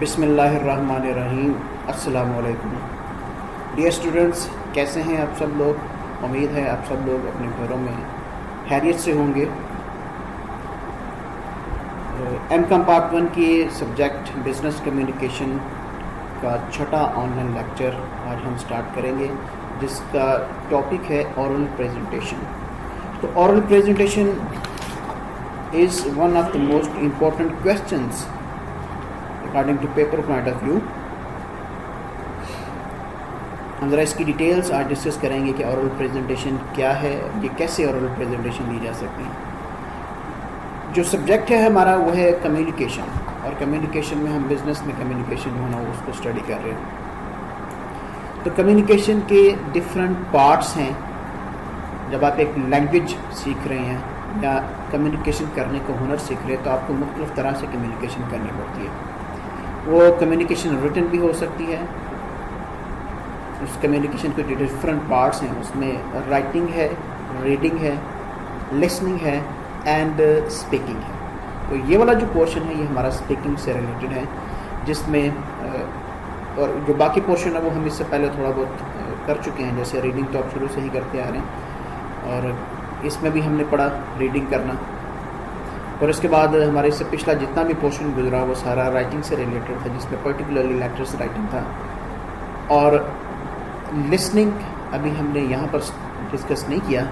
بسم اللہ الرحمن الرحیم۔ السلام علیکم ڈیئر اسٹوڈنٹس، کیسے ہیں آپ سب لوگ؟ امید ہے آپ سب لوگ اپنے گھروں میں خیریت سے ہوں گے۔ ایم کام پارٹ 1 کی سبجیکٹ بزنس کمیونیکیشن کا چھٹا آن لائن لیکچر آج ہم سٹارٹ کریں گے، جس کا ٹاپک ہے اورل پریزنٹیشن۔ تو oral presentation is one of the most important questions according to paper point of view. ہم ذرا اس کی ڈیٹیلس آج ڈسکس کریں گے کہ اورل پریزنٹیشن کیا ہے، یہ کیسے اورل پریزنٹیشن دی جا سکتی ہے۔ جو سبجیکٹ ہے ہمارا وہ ہے کمیونیکیشن، اور کمیونیکیشن میں ہم بزنس میں کمیونیکیشن جو ہے نا اس کو اسٹڈی کر رہے ہیں۔ تو کمیونیکیشن کے ڈفرینٹ پارٹس ہیں۔ جب آپ ایک لینگویج سیکھ رہے ہیں یا کمیونیکیشن کرنے کا ہنر سیکھ رہے ہیں تو آپ کو مختلف طرح سے کمیونیکیشن کرنی پڑتی ہے۔ وہ کمیونیکیشن ریٹن بھی ہو سکتی ہے، اس کمیونیکیشن کے ڈفرینٹ پارٹس ہیں، اس میں رائٹنگ ہے، ریڈنگ ہے، لسننگ ہے اینڈ اسپیکنگ ہے۔ تو یہ والا جو پورشن ہے یہ ہمارا اسپیکنگ سے ریلیٹڈ ہے، جس میں اور جو باقی پورشن ہے وہ ہم اس سے پہلے تھوڑا بہت کر چکے ہیں، جیسے ریڈنگ تو آپ شروع سے ہی کرتے آ رہے ہیں، اور اس میں بھی ہم نے پڑھا ریڈنگ کرنا، اور اس کے بعد ہمارے اس سے پچھلا جتنا بھی پورشن گزرا وہ سارا رائٹنگ سے ریلیٹڈ تھا، جس میں پرٹیکولرلی لیٹرس رائٹنگ تھا۔ اور لسننگ ابھی ہم نے یہاں پر ڈسکس نہیں کیا،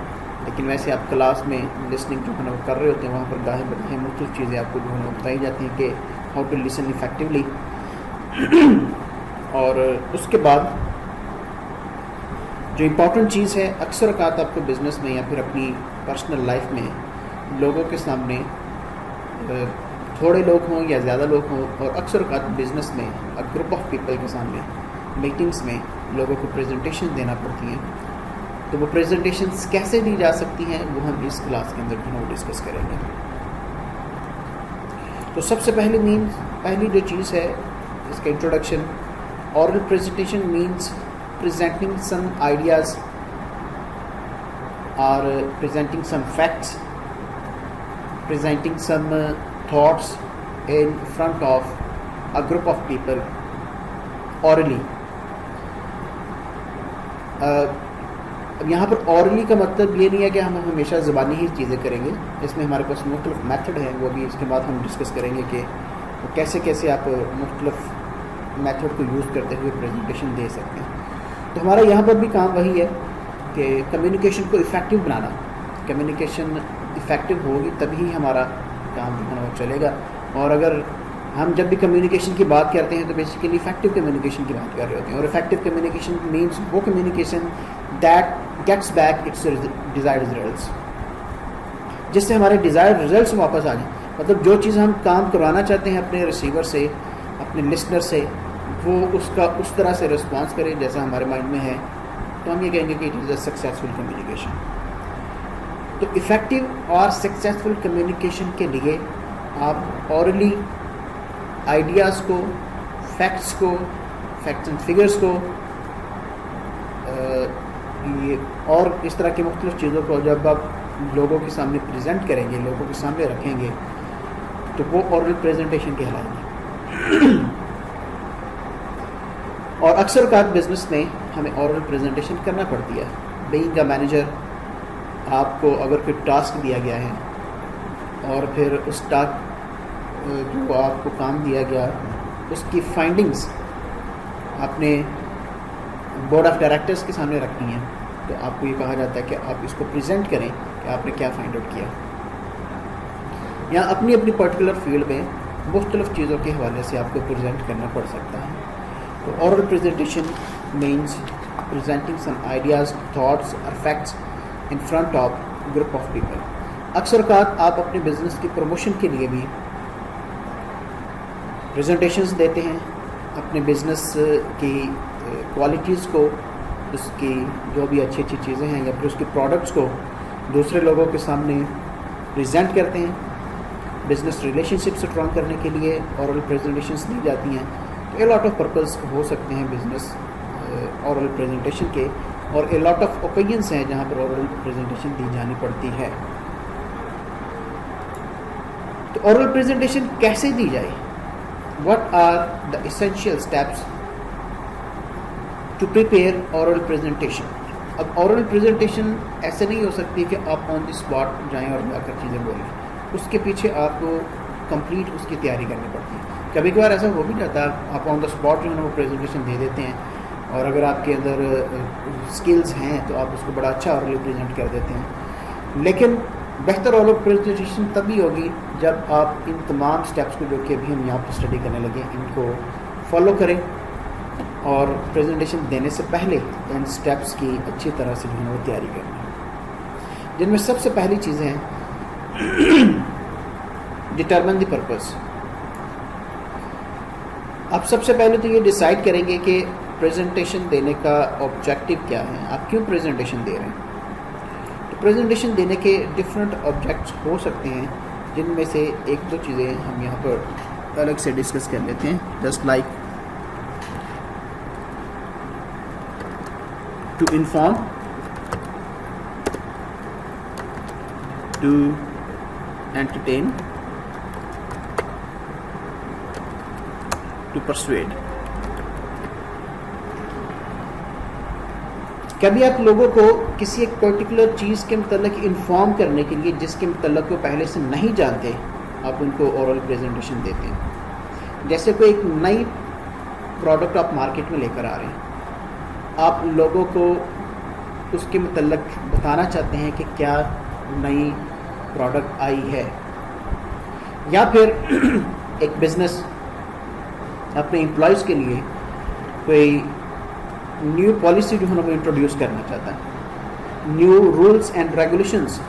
لیکن ویسے آپ کلاس میں لسننگ جو ہے نا وہ کر رہے ہوتے ہیں، وہاں پر گاہے بتائیں مختلف چیزیں آپ کو جو ہے نا بتائی جاتی ہیں کہ ہاؤ ٹو لسن افیکٹولی۔ اور اس کے بعد جو امپورٹنٹ چیز ہے، اکثر اوقات آپ کو بزنس میں یا پھر اپنی پرسنل لائف میں لوگوں کے سامنے تھوڑے لوگ ہوں یا زیادہ لوگ ہوں، اور اکثر اوقات بزنس میں گروپ آف پیپل کے سامنے میٹنگس میں لوگوں کو پریزنٹیشن دینا پڑتی ہیں۔ تو وہ پریزنٹیشنز کیسے دی جا سکتی ہیں وہ ہم اس کلاس کے اندر جو ہے وہ ڈسکس کریں گے۔ تو سب سے پہلی جو چیز ہے اس کا introduction, oral presentation means presenting some ideas or presenting some facts, presenting some thoughts in front of a group of people orally. اب یہاں پر orally کا مطلب یہ نہیں ہے کہ ہم ہمیشہ زبانی ہی چیزیں کریں گے، اس میں ہمارے پاس مختلف میتھڈ ہیں، وہ بھی اس کے بعد ہم ڈسکس کریں گے کہ کیسے کیسے آپ مختلف میتھڈ کو یوز کرتے ہوئے پریزنٹیشن دے سکتے ہیں۔ تو ہمارا یہاں پر بھی کام وہی ہے کہ کمیونیکیشن کو افیکٹو بنانا۔ کمیونیکیشن افیکٹو ہوگی تبھی ہمارا کام جو ہے نا وہ چلے گا، اور اگر ہم جب بھی کمیونیکیشن کی بات کرتے ہیں تو بیسیکلی افیکٹو کمیونیکیشن کی بات کر رہے ہوتے ہیں، اور افیکٹو کمیونیکیشن مینس وہ communication that gets back its desired results, جس سے ہمارے ڈیزائرڈ ریزلٹس واپس آ جائیں۔ مطلب جو چیز ہم کام کروانا چاہتے ہیں اپنے ریسیور سے، اپنے لسنر سے، وہ اس کا اس طرح سے رسپانس کرے جیسا ہمارے مائنڈ میں ہے، تو ہم یہ کہیں گے کہ it is a successful communication. تو افیکٹو اور سکسیزفل کمیونیکیشن کے لیے آپ اورلی آئیڈیاز کو، فیکٹس اینڈ فگرس کو، اور اس طرح کی مختلف چیزوں کو جب آپ لوگوں کے سامنے پریزنٹ کریں گے، لوگوں کے سامنے رکھیں گے، تو وہ اورل پریزنٹیشن کہلائے گی۔ اور اکثر اوقات بزنس میں ہمیں اورل پریزنٹیشن کرنا پڑتی ہے۔ بینگ اے مینیجر، آپ کو اگر کوئی ٹاسک دیا گیا ہے اور پھر اس ٹاسک جو آپ کو کام دیا گیا اس کی فائنڈنگز آپ نے بورڈ آف ڈائریکٹرز کے سامنے رکھنی ہیں، تو آپ کو یہ کہا جاتا ہے کہ آپ اس کو پریزنٹ کریں کہ آپ نے کیا فائنڈ آؤٹ کیا، یا اپنی پرٹیکولر فیلڈ میں مختلف چیزوں کے حوالے سے آپ کو پریزنٹ کرنا پڑ سکتا ہے۔ تو oral presentation means presenting some ideas, thoughts or facts in front of a group of people. اکثر اوقات آپ اپنے بزنس کی پروموشن کے لیے بھی پریزنٹیشنز دیتے ہیں، اپنے بزنس کی کوالٹیز کو، اس کی جو بھی اچھی چیزیں ہیں یا پھر اس کی پروڈکٹس کو دوسرے لوگوں کے سامنے پریزنٹ کرتے ہیں۔ بزنس ریلیشن شپ اسٹرانگ کرنے کے لیے اورل پریزنٹیشنز دی جاتی ہیں۔ اے لاٹ آف پرپز ہو سکتے ہیں بزنس اورل پریزنٹیشن کے، اور اے لاٹ آف اوکیجنس ہیں جہاں پر اورل پریزنٹیشن دی جانی پڑتی ہے۔ تو اورل پریزنٹیشن کیسے دی جائے؟ what are the essential steps to prepare oral presentation. اب oral presentation ایسے نہیں ہو سکتی کہ آپ on the spot جائیں اور جا کر چیزیں بولیں, اس کے پیچھے آپ کو کمپلیٹ اس کی تیاری کرنی پڑتی ہے. کبھی کبھار ایسا ہو بھی جاتا ہے آپ آن دا اسپاٹ جو ہے وہ پریزنٹیشن دے دیتے ہیں, اور اگر آپ کے اندر اسکلز ہیں تو آپ اس کو بڑا اچھا اورلی پریزنٹ کر دیتے ہیں. لیکن بہتر اورل پریزنٹیشن تبھی ہوگی جب آپ ان تمام اسٹیپس کو جو کہ ابھی ہم یہاں پہ اسٹڈی کرنے لگے ان کو فالو کریں, اور پریزنٹیشن دینے سے پہلے ان اسٹیپس کی اچھی طرح سے جو ہے وہ تیاری کریں, جن میں سب سے پہلی چیزیں ہیں ڈٹرمن دی پرپز. آپ سب سے پہلے تو یہ ڈیسائیڈ کریں گے کہ پریزنٹیشن دینے کا آبجیکٹو کیا ہے, آپ کیوں پریزنٹیشن دے رہے ہیں. تو پریزنٹیشن دینے کے ڈفرینٹ آبجیکٹس ہو سکتے ہیں, جن میں سے ایک دو چیزیں ہم یہاں پر الگ سے ڈسکس کر لیتے ہیں. Just like to inform, to entertain, to persuade. کبھی آپ لوگوں کو کسی ایک پرٹیکولر چیز کے متعلق انفارم کرنے کے لیے جس کے متعلق وہ پہلے سے نہیں جانتے, آپ ان کو اورل پریزنٹیشن دیتے ہیں. جیسے کوئی ایک نئی پروڈکٹ آپ مارکیٹ میں لے کر آ رہے ہیں, آپ لوگوں کو اس کے متعلق بتانا چاہتے ہیں کہ کیا نئی پروڈکٹ آئی ہے, یا پھر ایک بزنس اپنے امپلائیز کے لیے کوئی نیو پالیسی جو ہے نا وہ انٹروڈیوس کرنا چاہتا ہے, new rules and regulations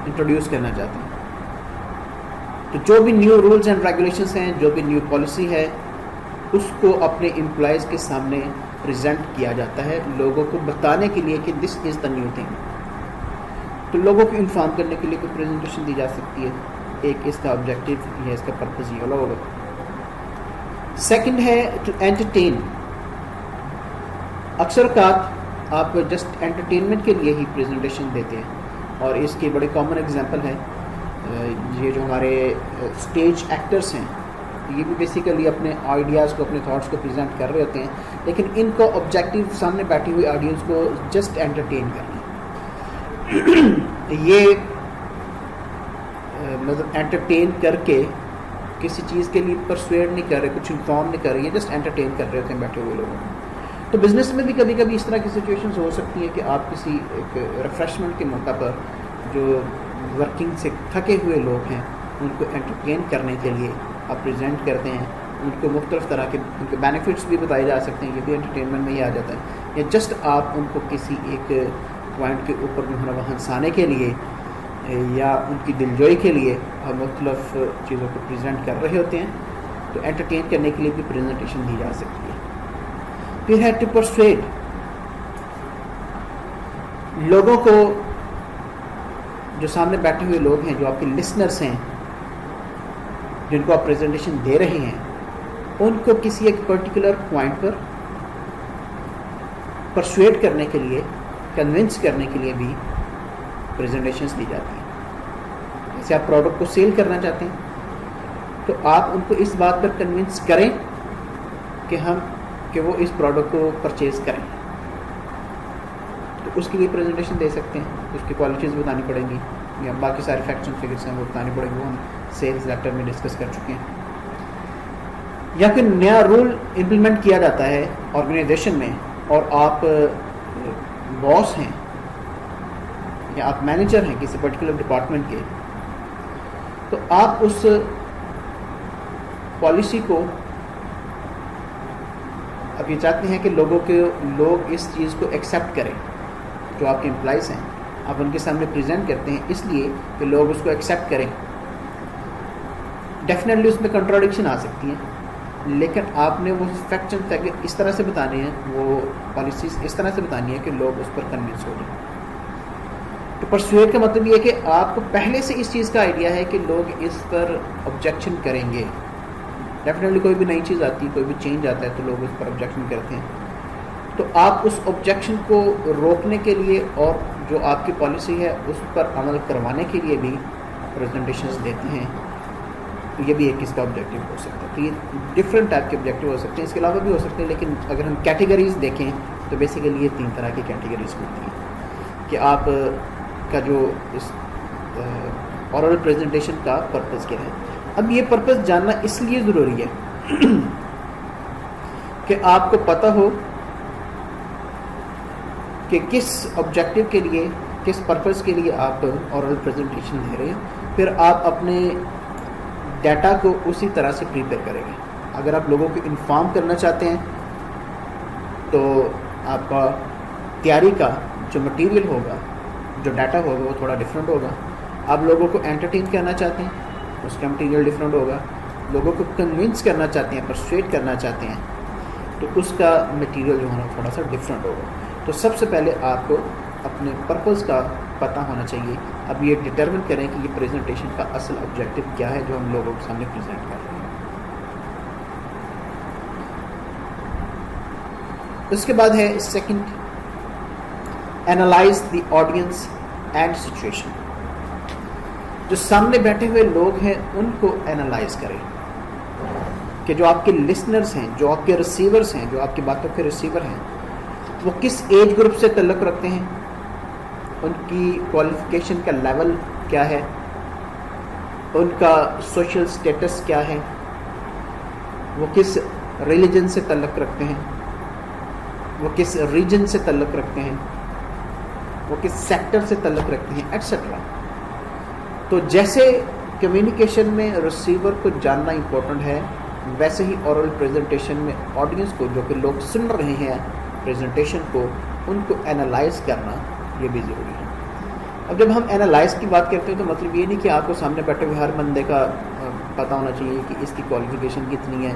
introduce کرنا چاہتا ہے. تو جو بھی نیو رولز اینڈ ریگولیشنز ہیں, جو بھی نیو پالیسی ہے, اس کو اپنے امپلائیز کے سامنے پریزنٹ کیا جاتا ہے لوگوں کو بتانے کے لیے کہ دس از دا نیو تھنگ. تو لوگوں کو انفارم کرنے کے لیے کوئی پریزنٹیشن دی جا سکتی ہے, ایک اس کا آبجیکٹو یا اس کا پرپز یہ والا ہوگا. سیکنڈ ہے ٹو انٹرٹین. اکثر اوقات آپ جسٹ انٹرٹینمنٹ کے لیے ہی پریزنٹیشن دیتے ہیں, اور اس کی بڑی کامن ایگزامپل ہے یہ جو ہمارے اسٹیج ایکٹرس ہیں, یہ بھی بیسیکلی اپنے آئیڈیاز کو, اپنے تھاٹس کو پریزنٹ کر رہے ہوتے ہیں, لیکن ان کو آبجیکٹو سامنے بیٹھی ہوئی آڈینس کو جسٹ انٹرٹین کرنا. یہ مطلب انٹرٹین کر کے کسی چیز کے لیے پرسویڈ نہیں کر رہے, کچھ انفارم نہیں کر رہے, یہ جسٹ انٹرٹین کر رہے ہوتے ہیں بیٹھے ہوئے لوگوں کو. تو بزنس میں بھی کبھی کبھی اس طرح کی سچویشنز ہو سکتی ہیں کہ آپ کسی ایک ریفریشمنٹ کے موقع پر جو ورکنگ سے تھکے ہوئے لوگ ہیں ان کو انٹرٹین کرنے کے لیے آپ پریزنٹ کرتے ہیں, ان کو مختلف طرح کے ان کے بینیفٹس بھی بتائے جا سکتے ہیں, یہ بھی انٹرٹینمنٹ میں ہی آ جاتا ہے. یا جسٹ آپ ان کو کسی ایک پوائنٹ کے اوپر جو ہے نا وہ ہنسانے کے لیے یا ان کی دلجوئی کے لیے مختلف چیزوں کو پریزنٹ کر رہے ہوتے ہیں, تو انٹرٹین کرنے کے لیے بھی پریزنٹیشن دی جا سکتی ہے. پھر ہے ٹو پرسویڈ. لوگوں کو جو سامنے بیٹھے ہوئے لوگ ہیں, جو آپ کے لسنرس ہیں, جن کو آپ پریزنٹیشن دے رہے ہیں, ان کو کسی ایک پرٹیکولر پوائنٹ پر پرسویڈ کرنے کے لیے, کنونس کرنے کے لیے بھی پریزنٹیشنز دی جاتی ہیں. جیسے آپ پروڈکٹ کو سیل کرنا چاہتے ہیں تو آپ ان کو اس بات پر کنونس کریں کہ وہ اس پروڈکٹ کو پرچیز کریں, تو اس کے لیے پریزنٹیشن دے سکتے ہیں. اس کی کوالٹیز بتانی پڑیں گی, یا باقی سارے فیکٹس اینڈ فگرس ہیں وہ بتانی پڑیں گی, وہ ہم سیلز لیٹر میں ڈسکس کر چکے ہیں. یا پھر نیا رول امپلیمنٹ کیا جاتا ہے آرگنائزیشن میں, اور آپ باس ہیں یا آپ مینیجر ہیں کسی پرٹیکولر ڈپارٹمنٹ کے, تو آپ اس پالیسی کو اب یہ چاہتے ہیں کہ لوگ اس چیز کو ایکسیپٹ کریں. جو آپ کے امپلائیز ہیں آپ ان کے سامنے پریزنٹ کرتے ہیں اس لیے کہ لوگ اس کو ایکسیپٹ کریں. ڈیفینیٹلی اس میں کنٹراڈکشن آ سکتی ہیں, لیکن آپ نے وہ فیکٹس اینڈ فگر اس طرح سے بتانے ہیں, وہ پالیسیز اس طرح سے بتانی ہے کہ لوگ اس پر کنونس ہو جائیں. تو پرسویڈ کا مطلب یہ ہے کہ آپ کو پہلے سے اس چیز کا آئیڈیا ہے کہ لوگ اس پر آبجیکشن کریں گے. ڈیفینیٹلی کوئی بھی نئی چیز آتی ہے, کوئی بھی چینج آتا ہے تو لوگ اس پر آبجیکشن کرتے ہیں. تو آپ اس آبجیکشن کو روکنے کے لیے اور جو آپ کی پالیسی ہے اس پر عمل کروانے کے لیے بھی پریزنٹیشنز دیتے ہیں. تو یہ بھی ایک اس کا آبجیکٹیو ہو سکتا ہے. تو یہ ڈفرینٹ ٹائپ کے آبجیکٹیو ہو سکتے ہیں, اس کے علاوہ بھی ہو سکتے ہیں, لیکن اگر ہم کیٹیگریز دیکھیں تو بیسیکلی یہ 3 طرح کی کیٹیگریز ہوتی ہیں کہ آپ کا جو اس اورل پریزنٹیشن کا پرپز کیا ہے. اب یہ پرپز جاننا اس لیے ضروری ہے کہ آپ کو پتہ ہو کہ کس آبجیکٹیو کے لیے, کس پرپز کے لیے آپ اورل پریزنٹیشن دے رہے ہیں. پھر آپ اپنے ڈیٹا کو اسی طرح سے پریپیئر کریں گے. اگر آپ لوگوں کو انفارم کرنا چاہتے ہیں تو آپ کا تیاری کا جو مٹیریل ہوگا, جو ڈیٹا ہوگا, وہ تھوڑا ڈفرینٹ ہوگا. آپ لوگوں کو انٹرٹین کرنا چاہتے ہیں, اس کا مٹیریل ڈفرینٹ ہوگا. لوگوں کو کنونس کرنا چاہتے ہیں, پرسویٹ کرنا چاہتے ہیں, تو اس کا مٹیریل جو ہونا تھوڑا سا ڈفرینٹ ہوگا. تو سب سے پہلے آپ کو اپنے پرپز کا پتہ ہونا چاہیے. اب یہ ڈٹرمن کریں کہ یہ پریزنٹیشن کا اصل آبجیکٹیو کیا ہے جو ہم لوگوں کے سامنے پریزنٹ کر رہے ہیں. اس کے بعد ہے second, analyse the audience and situation. جو سامنے بیٹھے ہوئے لوگ ہیں ان کو اینالائز کریں کہ جو آپ کے لسنرز ہیں, جو آپ کے ریسیورز ہیں, جو آپ کی باتوں کے ریسیور ہیں, وہ کس ایج گروپ سے تعلق رکھتے ہیں, ان کی کوالیفیکیشن کا لیول کیا ہے, ان کا سوشل سٹیٹس کیا ہے, وہ کس ریلیجن سے تعلق رکھتے ہیں, وہ کس ریجن سے تعلق رکھتے ہیں, وہ کس سیکٹر سے تعلق رکھتے ہیں, ایٹسٹرا. تو جیسے کمیونیکیشن میں ریسیور کو جاننا امپورٹنٹ ہے, ویسے ہی اورل پریزنٹیشن میں آڈینس کو, جو کہ لوگ سن رہے ہیں پریزنٹیشن کو, ان کو اینالائز کرنا یہ بھی ضروری ہے. اب جب ہم اینالائز کی بات کرتے ہیں تو مطلب یہ نہیں کہ آپ کو سامنے بیٹھے ہوئے ہر بندے کا پتہ ہونا چاہیے کہ اس کی کوالیفیکیشن کتنی ہے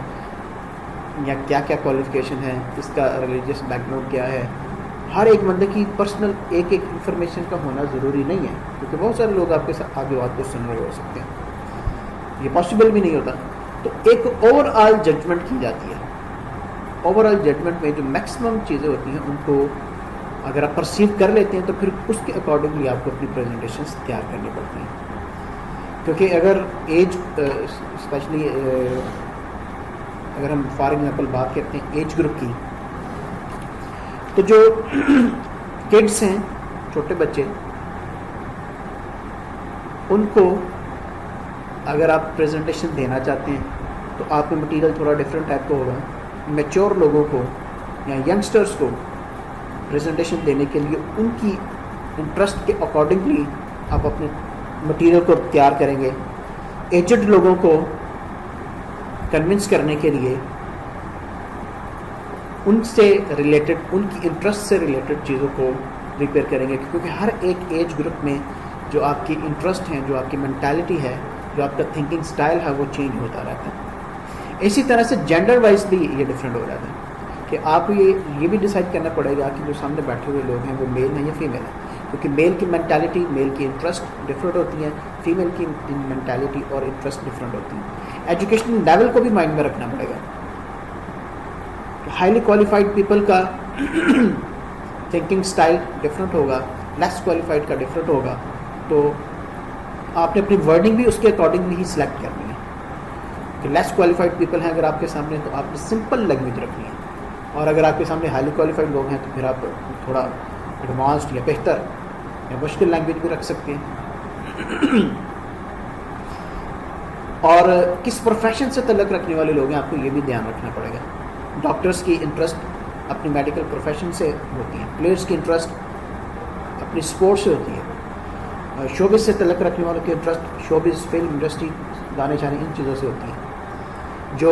یا کیا کیا کوالیفیکیشن ہے, اس کا ریلیجیس بیک گراؤنڈ کیا ہے. ہر ایک بندے کی پرسنل ایک ایک انفارمیشن کا ہونا ضروری نہیں ہے, کیونکہ بہت سارے لوگ آپ کے ساتھ آگے بات کو سن رہے ہو سکتے ہیں, یہ پاسبل بھی نہیں ہوتا. تو ایک اوور آل ججمنٹ کی جاتی ہے. اوور آل ججمنٹ میں جو میکسیمم چیزیں ہوتی ہیں ان کو اگر آپ پرسیو کر لیتے ہیں تو پھر اس کے اکارڈنگلی آپ کو اپنی پریزنٹیشنز تیار کرنی پڑتی ہیں. کیونکہ اگر ایج اسپیشلی اگر ہم فار ایگزامپل بات کرتے ہیں ایج گروپ کی, تو جو کڈس ہیں, چھوٹے بچے, ان کو اگر آپ پریزنٹیشن دینا چاہتے ہیں تو آپ کا مٹیریل تھوڑا ڈفرینٹ ٹائپ کا ہوگا. میچور لوگوں کو یا ینگسٹرز کو پریزنٹیشن دینے کے لیے ان کی انٹرسٹ کے اکارڈنگلی آپ اپنے مٹیریل کو تیار کریں گے. ایجڈ لوگوں کو کنونس کرنے کے لیے ان سے ریلیٹڈ, ان کی انٹرسٹ سے ریلیٹڈ چیزوں کو پریپیئر کریں گے, کیونکہ ہر ایک ایج گروپ میں جو آپ کی انٹرسٹ ہیں, جو آپ کی مینٹالٹی ہے, جو آپ کا تھنکنگ سٹائل ہے, وہ چینج ہوتا رہتا ہے. اسی طرح سے جینڈر وائز بھی یہ ڈفرینٹ ہو جاتا ہے کہ آپ کو یہ بھی ڈیسائیڈ کرنا پڑے گا کہ جو سامنے بیٹھے ہوئے لوگ ہیں وہ میل ہیں یا فیمیل ہیں, کیونکہ میل کی مینٹالٹی, میل کی انٹرسٹ ڈفرینٹ ہوتی ہیں, فیمیل کی مینٹالٹی اور انٹرسٹ ڈفرینٹ ہوتی ہیں. ایجوکیشنل لیول کو بھی مائنڈ میں رکھنا پڑے گا. ہائیلی کوالیفائڈ پیپل کا تھنکنگ سٹائل ڈفرینٹ ہوگا, لیس کوالیفائڈ کا ڈفرینٹ ہوگا. تو آپ نے اپنی ورڈنگ بھی اس کے اکارڈنگلی ہی سلیکٹ کرنی ہے کہ لیس کوالیفائڈ پیپل ہیں اگر آپ کے سامنے تو آپ نے سمپل لینگویج رکھنی ہے, اور اگر آپ کے سامنے ہائیلی کوالیفائڈ لوگ ہیں تو پھر آپ تھوڑا ایڈوانسڈ یا بہتر یا مشکل لینگویج بھی رکھ سکتے ہیں. اور کس پروفیشن سے تعلق رکھنے والے لوگ ہیں آپ کو یہ بھی دھیان رکھنا پڑے گا. ڈاکٹرز کی انٹرسٹ اپنی میڈیکل پروفیشن سے ہوتی ہے, پلیئرس کی انٹرسٹ اپنی اسپورٹس سے ہوتی ہے, شوبز سے تعلق رکھنے والوں کی انٹرسٹ شوبز, فلم انڈسٹری, گانے شانے, ان چیزوں سے ہوتی ہے. جو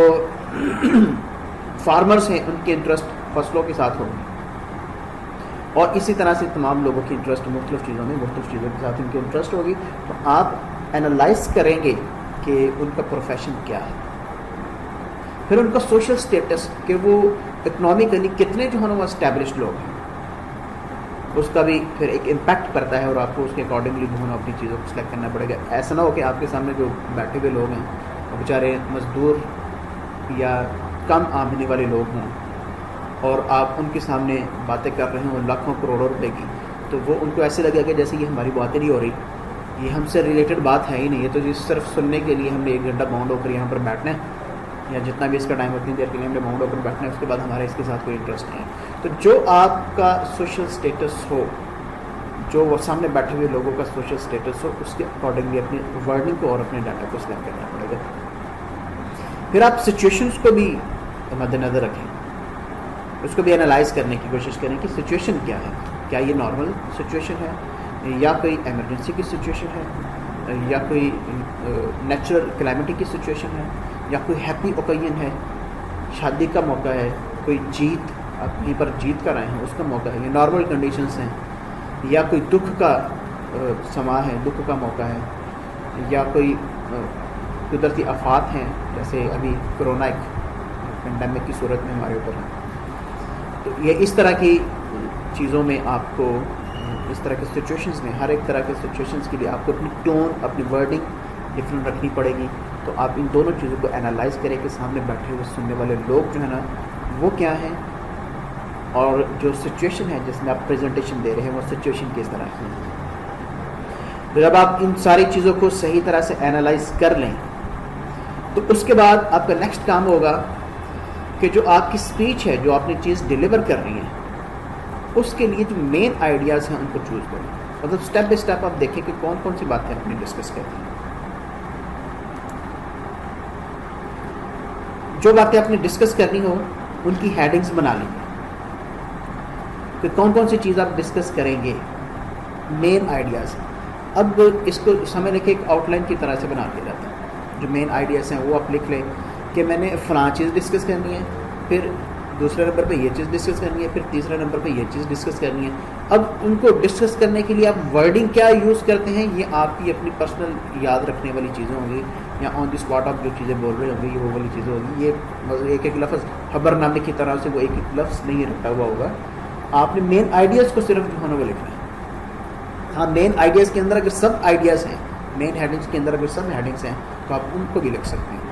فارمرز ہیں ان کی انٹرسٹ فصلوں کے ساتھ ہوگی, اور اسی طرح سے تمام لوگوں کی انٹرسٹ مختلف چیزوں میں, مختلف چیزوں کے ساتھ ان کی انٹرسٹ ہوگی. تو آپ اینالائز کریں گے کہ ان کا پروفیشن کیا ہے, پھر ان کا سوشل سٹیٹس کہ وہ اکنامکلی کتنے جو ہے نا وہ اسٹیبلشڈ لوگ ہیں, اس کا بھی پھر ایک امپیکٹ پڑتا ہے, اور آپ کو اس کے اکارڈنگلی جو ہے نا اپنی چیزوں کو سلیکٹ کرنا پڑے گا. ایسا نہ ہو کہ آپ کے سامنے جو بیٹھے ہوئے لوگ ہیں وہ بیچارے مزدور یا کم آمدنی والے لوگ ہوں, اور آپ ان کے سامنے باتیں کر رہے ہوں لاکھوں کروڑوں روپے کی, تو وہ ان کو ایسے لگے گا جیسے یہ ہماری باتیں نہیں ہو رہی, یہ ہم سے ریلیٹڈ بات ہے ہی نہیں. یہ تو صرف سننے کے لیے ہم نے 1 گھنٹہ باؤنڈ ہو کر یہاں پر بیٹھنا ہے, یا جتنا بھی اس کا ٹائم اتنی دیر کے لیے ہم نے باؤنڈ ہو کر بیٹھنا ہے, اس کے بعد ہمارا اس کے ساتھ کوئی انٹرسٹ نہیں ہے. تو جو آپ کا سوشل سٹیٹس ہو, جو وہ سامنے بیٹھے ہوئے لوگوں کا سوشل سٹیٹس ہو, اس کے اکارڈنگلی اپنی ورڈنگ کو اور اپنے ڈاٹا کو سلیکٹ کرنا پڑے گا. پھر آپ سچویشنس کو بھی مد نظر رکھیں, اس کو بھی انالائز کرنے کی کوشش کریں کہ سچویشن کیا ہے. کیا یہ نارمل سچویشن ہے, یا کوئی ایمرجنسی کی سچویشن ہے, یا کوئی نیچرل کلائمیٹی کی سچویشن ہے, یا کوئی ہیپی اوکیزن ہے, شادی کا موقع ہے, کوئی جیت, آپ کہیں پر جیت کر آئے ہیں اس کا موقع ہے, یہ نارمل کنڈیشنز ہیں, یا کوئی دکھ کا سما ہے, دکھ کا موقع ہے, یا کوئی قدرتی آفات ہیں جیسے ابھی کرونا ایک پینڈیمک کی صورت میں ہمارے اوپر ہے. تو یہ اس طرح کی چیزوں میں آپ کو, اس طرح کے سچویشنز میں, ہر ایک طرح کے سچویشنز کے لیے آپ کو اپنی ٹون, اپنی ورڈنگ ڈفرینٹ رکھنی پڑے گی. تو آپ ان دونوں چیزوں کو انالائز کریں کہ سامنے بیٹھے ہوئے سننے والے لوگ جو ہے نا وہ کیا ہیں, اور جو سچویشن ہے جس میں آپ پریزنٹیشن دے رہے ہیں وہ سچویشن کس طرح کی ہے. تو جب آپ ان ساری چیزوں کو صحیح طرح سے انالائز کر لیں تو اس کے بعد آپ کا نیکسٹ کام ہوگا کہ جو آپ کی اسپیچ ہے, جو آپ نے چیز ڈیلیور کرنی ہے, اس کے لیے جو مین آئیڈیاز ہیں ان کو چوز کریں. مطلب اسٹیپ بائی اسٹیپ آپ دیکھیں کہ کون کون سی باتیں آپ نے ڈسکس کرنی ہیں. جو باتیں آپ نے ڈسکس کرنی ہو ان کی ہیڈنگز بنا لیں کہ کون کون سی چیز آپ ڈسکس کریں گے, مین آئیڈیاز. اب اس کو سمجھ لیں کہ ایک آؤٹ لائن کی طرح سے بنا کے جاتا ہے. جو مین آئیڈیاز ہیں وہ آپ لکھ لیں کہ میں نے فلاں چیز ڈسکس کرنی ہے, پھر دوسرے نمبر پہ یہ چیز ڈسکس کرنی ہے, پھر تیسرے نمبر پہ یہ چیز ڈسکس کرنی ہے. اب ان کو ڈسکس کرنے کے لیے آپ ورڈنگ کیا یوز کرتے ہیں یہ آپ کی اپنی پرسنل یاد رکھنے والی چیزیں ہوں گی, یا آن دی اسپاٹ آپ جو چیزیں بول رہے ہوں گے یہ وہ والی چیزیں ہوگی. یہ مطلب ایک ایک لفظ خبر نامے کی طرح سے وہ ایک ایک لفظ نہیں رکھا ہوا ہوگا. آپ نے مین آئیڈیاز کو صرف جو ہے نا وہ لکھنا ہے. ہاں, مین آئیڈیاز کے اندر اگر سب آئیڈیاز ہیں, مین ہیڈنگس کے اندر اگر سب ہیڈنگس ہیں تو آپ ان کو بھی لکھ سکتے ہیں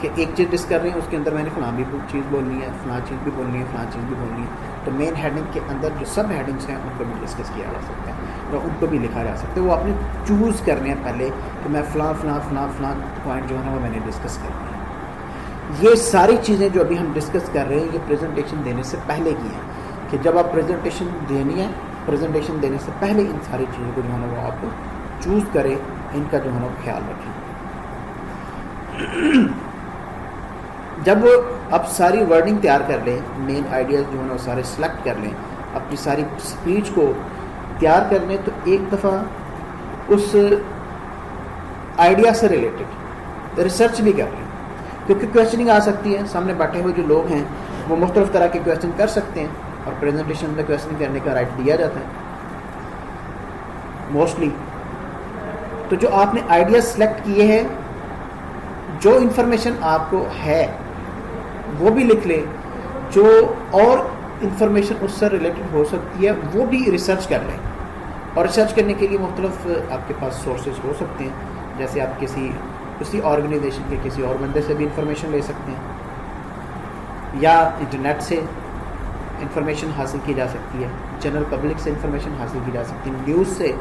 کہ ایک چیز ڈسکس کر رہے ہیں اس کے اندر میں نے فلاں بھی چیز بولنی ہے, فلاں چیز بھی بولنی ہے, فلاں چیز بھی بولنی ہے. تو مین ہیڈنگ کے اندر جو سب ہیڈنگس ہیں ان کو بھی ڈسکس کیا جا سکتا ہے, اور ان کو بھی لکھا جا سکتا ہے. وہ آپ نے چوز کرنے ہیں پہلے کہ میں فلاں فلاں فلاں فلاں پوائنٹ جو ہے نا وہ میں نے ڈسکس کرنی ہے. یہ ساری چیزیں جو ابھی ہم ڈسکس کر رہے ہیں یہ پریزنٹیشن دینے سے پہلے کی ہیں, کہ جب آپ پریزنٹیشن دینی ہے, پریزنٹیشن دینے سے پہلے ان ساری چیزوں کو جو ہے نا وہ آپ چوز کریں, ان کا جو ہے نا خیال رکھیں. جب آپ ساری ورڈنگ تیار کر لیں, مین آئیڈیاز جو ہے نا وہ سارے سلیکٹ کر لیں, اپنی ساری اسپیچ کو تیار کر لیں, تو ایک دفعہ اس آئیڈیا سے ریلیٹڈ ریسرچ بھی کر لیں, کیونکہ کویشچننگ آ سکتی ہے. سامنے بیٹھے ہوئے جو لوگ ہیں وہ مختلف طرح کے کویشچن کر سکتے ہیں, اور پریزنٹیشن میں کویشچن کرنے کا رائٹ دیا جاتا ہے موسٹلی. تو جو آپ نے آئیڈیا سلیکٹ کیے ہیں, جو انفارمیشن آپ کو ہے وہ بھی لکھ لیں, جو اور انفارمیشن اس سے ریلیٹڈ ہو سکتی ہے وہ بھی ریسرچ کر لیں. اور ریسرچ کرنے کے لیے مختلف آپ کے پاس سورسز ہو سکتے ہیں, جیسے آپ کسی آرگنائزیشن کے کسی اور بندے سے بھی انفارمیشن لے سکتے ہیں, یا انٹرنیٹ سے انفارمیشن حاصل کی جا سکتی ہے, جنرل پبلک سے انفارمیشن حاصل کی جا سکتی ہے, نیوز سے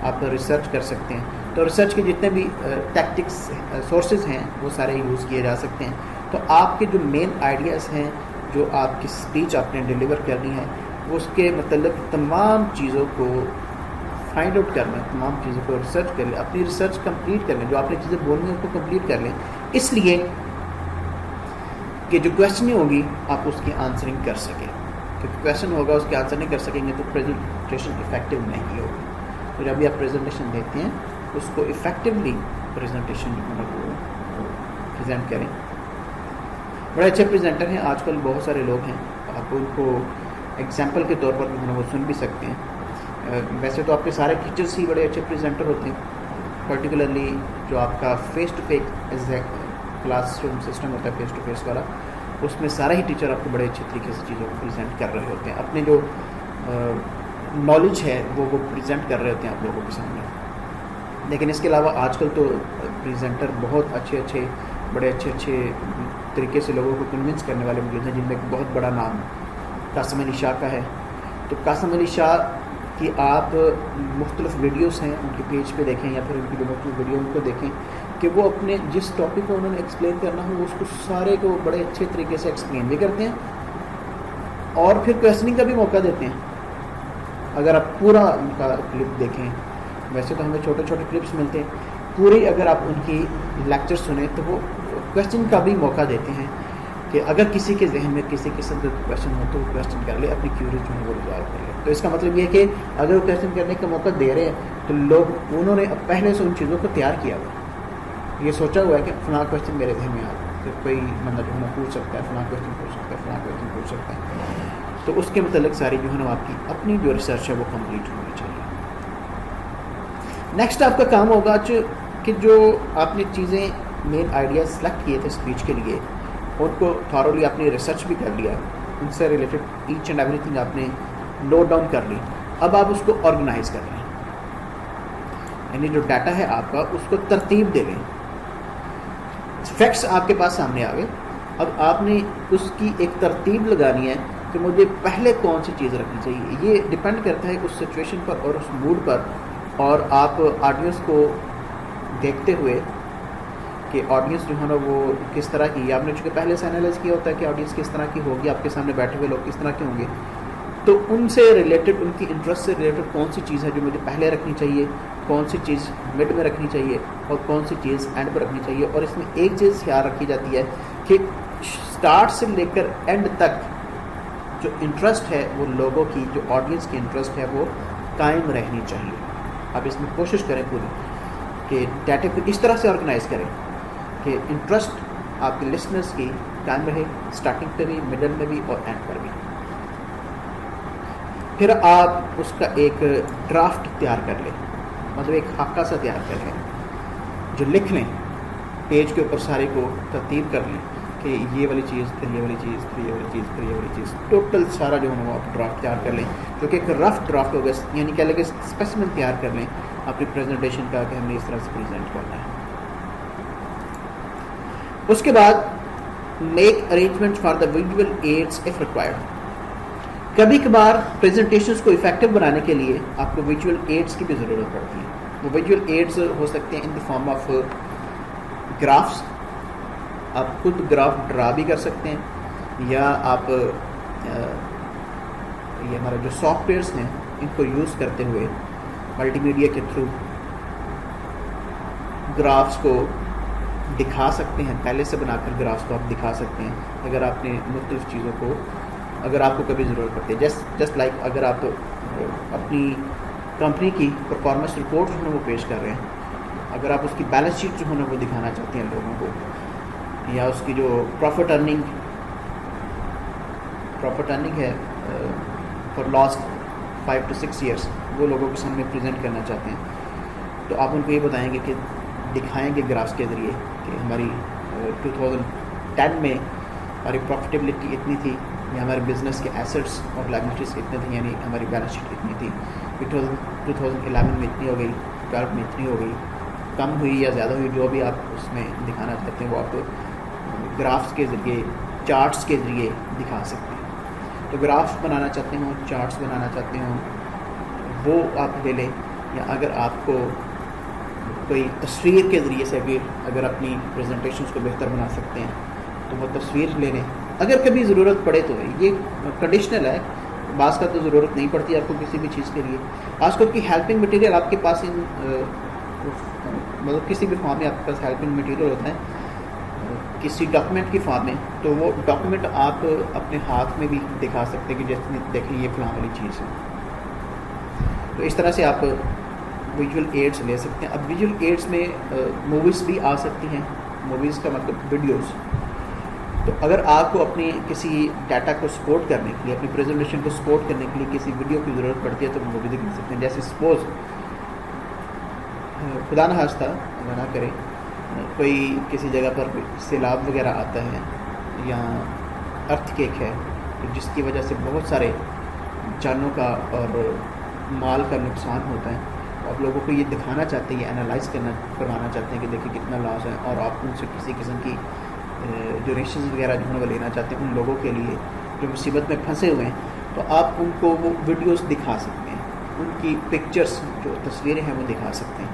آپ ریسرچ کر سکتے ہیں. تو ریسرچ کے جتنے بھی ٹیکٹکس سورسز ہیں وہ سارے یوز کیے جا سکتے ہیں. تو آپ کے جو مین آئیڈیاز ہیں, جو آپ کی اسپیچ آپ نے ڈیلیور کرنی ہے, وہ اس کے متعلق تمام چیزوں کو فائنڈ آؤٹ کرنا, تمام چیزوں کو ریسرچ کر لیں, اپنی ریسرچ کمپلیٹ کر لیں, جو آپ نے چیزیں بولنی ہیں ان کو کمپلیٹ کر لیں, اس لیے کہ جو کویشچننگ ہوگی آپ اس کی آنسرنگ کر سکیں. کیونکہ کویشچن ہوگا اس کی آنسر نہیں کر سکیں گے تو پریزنٹیشن افیکٹو نہیں ہوگی. تو جب بھی آپ پریزنٹیشن دیتے ہیں اس کو افیکٹولی پریزنٹیشن جو ہے پریزنٹ کریں. بڑے اچھے پریزنٹر ہیں آج کل, بہت سارے لوگ ہیں, آپ ان کو ایگزامپل کے طور پر وہ سن بھی سکتے ہیں. ویسے تو آپ کے سارے ٹیچرس ہی بڑے اچھے پریزنٹر ہوتے ہیں, پرٹیکولرلی جو آپ کا face to face classroom system ہوتا ہے فیس ٹو فیس والا, اس میں سارے ہی ٹیچر آپ کو بڑے اچھے طریقے سے چیزوں کو پریزنٹ کر رہے ہوتے ہیں, اپنے جو نالج ہے وہ پریزنٹ کر رہے ہوتے ہیں آپ لوگوں کے سامنے. لیکن اس کے علاوہ آج کل تو پریزنٹر بہت اچھے بڑے اچھے طریقے سے لوگوں کو کنونس کرنے والے موجود ہیں, جن میں ایک بہت بڑا نام قاسم علی شاہ کا ہے. تو قاسم علی شاہ کہ آپ مختلف ویڈیوز ہیں ان کے پیج پہ دیکھیں یا پھر ان کی جو مختلف ویڈیو ان کو دیکھیں کہ وہ اپنے جس ٹاپک کو انہوں نے ایکسپلین کرنا ہو اس کو سارے کو بڑے اچھے طریقے سے ایکسپلین بھی کرتے ہیں اور پھر کویسچننگ کا بھی موقع دیتے ہیں. اگر آپ پورا ان کا کلپ دیکھیں, ویسے تو ہمیں چھوٹے چھوٹے کلپس ملتے ہیں, پوری اگر آپ ان کی لیکچر سنیں تو وہ کویسچن کا بھی موقع دیتے ہیں کہ اگر کسی کے ذہن میں کسی قسم کا کویسچن ہو تو وہ کویسچن کر لے, اپنی کیوریز جو ہے وہ ریزالو کر لے. تو اس کا مطلب یہ ہے کہ اگر وہ کویسچن کرنے کا موقع دے رہے ہیں تو لوگ انہوں نے پہلے سے ان چیزوں کو تیار کیا ہوا, یہ سوچا ہوا ہے کہ فلاں کویسچن میرے ذہن میں آ تو کوئی بندہ جو ہے نا پوچھ سکتا ہے, فلاں کویسچن پوچھ سکتا ہے, فلاں کویسچن پوچھ سکتا ہے. تو اس کے متعلق ساری جو ہے نا آپ کی اپنی جو ریسرچ ہے وہ کمپلیٹ ہونی چاہیے. نیکسٹ آپ کا کام ہوگا کہ جو آپ نے چیزیں مین آئیڈیاز سلیکٹ کیے تھے اسپیچ کے لیے ان کو تھارولی آپ نے ریسرچ بھی کر لیا, ان سے related each and everything آپ نے نوٹ ڈاؤن کر لی. اب آپ اس کو آرگنائز کر لیں, یعنی جو ڈاٹا ہے آپ کا اس کو ترتیب دے لیں. فیکٹس آپ کے پاس سامنے آ گئے, اب آپ نے اس کی ایک ترتیب لگانی ہے کہ مجھے پہلے کون سی چیز رکھنی چاہیے. یہ ڈپینڈ کرتا ہے اس سچویشن پر اور اس موڈ پر, اور آپ آڈینس کو دیکھتے ہوئے کہ آڈینس جو ہے نا وہ کس طرح کی, آپ نے چونکہ پہلے سے انالائز کیا ہوتا ہے کہ آڈینس کس طرح کی ہوگی, آپ کے سامنے بیٹھے ہوئے لوگ کس طرح کے ہوں گے, تو ان سے ریلیٹڈ, ان کی انٹرسٹ سے ریلیٹڈ کون سی چیز ہے جو مجھے پہلے رکھنی چاہیے, کون سی چیز مڈ میں رکھنی چاہیے اور کون سی چیز اینڈ پر رکھنی چاہیے. اور اس میں ایک چیز خیال رکھی جاتی ہے کہ اسٹارٹ سے لے کر اینڈ تک جو انٹرسٹ ہے وہ لوگوں کی, جو آڈینس کی انٹرسٹ ہے وہ قائم رہنی چاہیے. آپ اس میں کوشش کریں پوری کہ ڈیٹا کو اس طرح سے آرگنائز کریں کہ انٹرسٹ آپ کے لسنرس کی قائم رہے, اسٹارٹنگ پہ بھی, مڈل میں بھی اور اینڈ پر بھی. پھر آپ اس کا ایک ڈرافٹ تیار کر لیں, مطلب ایک خاکہ سا تیار کر لیں جو لکھ لیں پیج کے اوپر, سارے کو ترتیب کر لیں کہ یہ والی چیز, پھر یہ والی چیز, پھر یہ والی چیز, پھر یہ والی چیز, ٹوٹل سارا جو ہے وہ آپ ڈرافٹ تیار کر لیں جو کہ ایک رف ڈرافٹ ہوگا, یعنی کیا لگے اسپیسیمن تیار کر لیں اپنی پریزنٹیشن کا کہ ہم نے اس طرح سے پریزنٹ کرنا ہے. اس کے بعد make arrangement for the visual aids if required. کبھی کبھار پریزنٹیشنز کو افیکٹو بنانے کے لیے آپ کو ویژول ایڈس کی بھی ضرورت پڑتی ہے. وہ ویژول ایڈس ہو سکتے ہیں ان دی فارم آف گرافس, آپ خود گراف ڈرا بھی کر سکتے ہیں, یا آپ یہ ہمارا جو سافٹ ویئرس ہیں ان کو یوز کرتے ہوئے ملٹی میڈیا کے تھرو گرافس کو دکھا سکتے ہیں, پہلے سے بنا کر گرافس کو آپ دکھا سکتے ہیں اگر آپ نے مختلف چیزوں کو, اگر آپ کو کبھی ضرورت پڑتی ہے. جسٹ لائک اگر آپ اپنی کمپنی کی پرفارمنس رپورٹ جو ہے وہ پیش کر رہے ہیں, اگر آپ اس کی بیلنس شیٹ جو ہے وہ دکھانا چاہتے ہیں لوگوں کو, یا اس کی جو پروفٹ ارننگ ہے فار لاسٹ 5 to 6 ایئرس وہ لوگوں کے سامنے پریزنٹ کرنا چاہتے ہیں, تو آپ ان کو یہ بتائیں گے کہ دکھائیں گے گرافس کے ذریعے کہ ہماری 2010 میں ہماری پروفیٹیبلٹی اتنی تھی, یا ہمارے بزنس کے ایسٹس اور لائبلٹیز اتنے تھے, یعنی ہماری بیلنس شیٹ اتنی تھی, 2011 میں اتنی ہو گئی, 12 میں اتنی ہو گئی, کم ہوئی یا زیادہ ہوئی, جو بھی آپ اس میں دکھانا چاہتے ہیں وہ آپ گرافس کے ذریعے, چارٹس کے ذریعے دکھا سکتے ہیں. تو گرافس بنانا چاہتے ہوں, چارٹس بنانا چاہتے ہوں, وہ آپ لے لیں, یا اگر آپ کو کوئی تصویر کے ذریعے سے بھی اگر اپنی پریزنٹیشنز کو بہتر بنا سکتے ہیں تو وہ تصویر لے لیں. اگر کبھی ضرورت پڑے تو یہ کنڈیشنل ہے, بعض کا تو ضرورت نہیں پڑتی آپ کو کسی بھی چیز کے لیے. آج کل کی ہیلپنگ مٹیریل آپ کے پاس مطلب کسی بھی فارم میں آپ کے پاس ہیلپنگ مٹیریل ہوتا ہے کسی ڈاکومنٹ کی فارم میں, تو وہ ڈاکومنٹ آپ اپنے ہاتھ میں بھی دکھا سکتے ہیں کہ جیسے دیکھیں یہ فلاں والی چیز ہے. تو اس طرح سے آپ ویژول ایڈس لے سکتے ہیں. اب ویژول ایڈس میں موویز بھی آ سکتی ہیں, موویز کا مطلب ویڈیوز. تو اگر آپ کو اپنی کسی ڈاٹا کو سپورٹ کرنے کے لیے, اپنی پریزنٹیشن کو سپورٹ کرنے کے لیے کسی ویڈیو کی ضرورت پڑتی ہے تو وہ بھی دیکھ سکتے ہیں. جیسے سپوز خدا نہ خواستہ اللہ نہ کرے کوئی کسی جگہ پر سیلاب وغیرہ آتا ہے یا ارتھ کیک ہے جس کی وجہ سے بہت سارے جانوں کا اور مال کا نقصان ہوتا ہے, آپ لوگوں کو یہ دکھانا چاہتے ہیں, یہ انالائز کروانا چاہتے ہیں کہ دیکھیں کتنا لاس ہے, اور آپ ان سے کسی قسم کی ڈونیشنز وغیرہ جو ہے وہ لینا چاہتے ہیں ان لوگوں کے لیے جو مصیبت میں پھنسے ہوئے ہیں, تو آپ ان کو وہ ویڈیوز دکھا سکتے ہیں. ان کی پکچرز جو تصویریں ہیں وہ دکھا سکتے ہیں.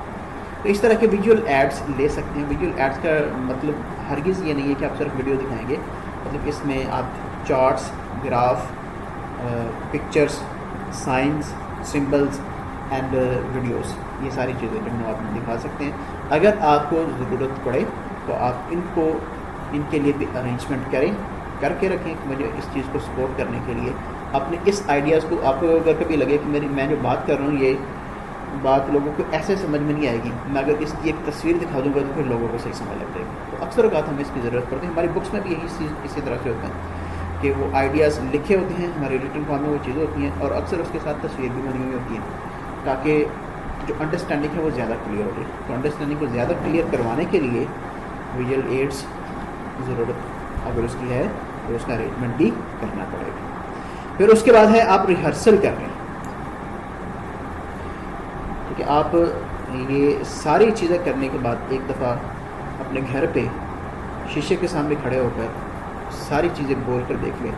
تو اس طرح کے ویژول ایڈس لے سکتے ہیں. ویژول ایڈس کا مطلب ہرگز یہ نہیں ہے کہ آپ صرف ویڈیو دکھائیں گے. مطلب اس میں آپ charts, graph, pictures, science, symbols and videos, یہ ساری چیزیں جو آپ دکھا سکتے ہیں. اگر آپ کو ضرورت پڑے تو آپ ان کے لیے بھی ارینجمنٹ کر کے رکھیں کہ مجھے اس چیز کو سپورٹ کرنے کے لیے اپنے اس آئیڈیاز کو، آپ کو اگر کبھی لگے کہ میں جو بات کر رہا ہوں یہ بات لوگوں کو ایسے سمجھ میں نہیں آئے گی، میں اگر اس کی ایک تصویر دکھا دوں گا تو پھر لوگوں کو صحیح سمجھ لگ جائے گی. تو اکثر اوقات ہمیں اس کی ضرورت پڑتی ہے. ہماری بکس میں بھی یہی چیز اسی طرح سے ہوتا ہے کہ وہ آئیڈیاز لکھے ہوتے ہیں، ہماری ریٹن فارم میں وہ چیزیں ہوتی ہیں اور اکثر اس کے ساتھ تصویر بھی بنی ہوئی ہوتی ہیں تاکہ جو انڈرسٹینڈنگ ہے وہ زیادہ کلیئر ہو جائے. تو انڈرسٹینڈنگ کو زیادہ کلیئر کروانے کے لیے ویژول ایڈس ضرورت اگر اس کی ہے تو اس کا ارینجمنٹ بھی کرنا پڑے گا. پھر اس کے بعد ہے آپ ریہرسل کر رہے ہیں. کہ آپ یہ ساری چیزیں کرنے کے بعد ایک دفعہ اپنے گھر پہ شیشے کے سامنے کھڑے ہو کر ساری چیزیں بول کر دیکھ لیں.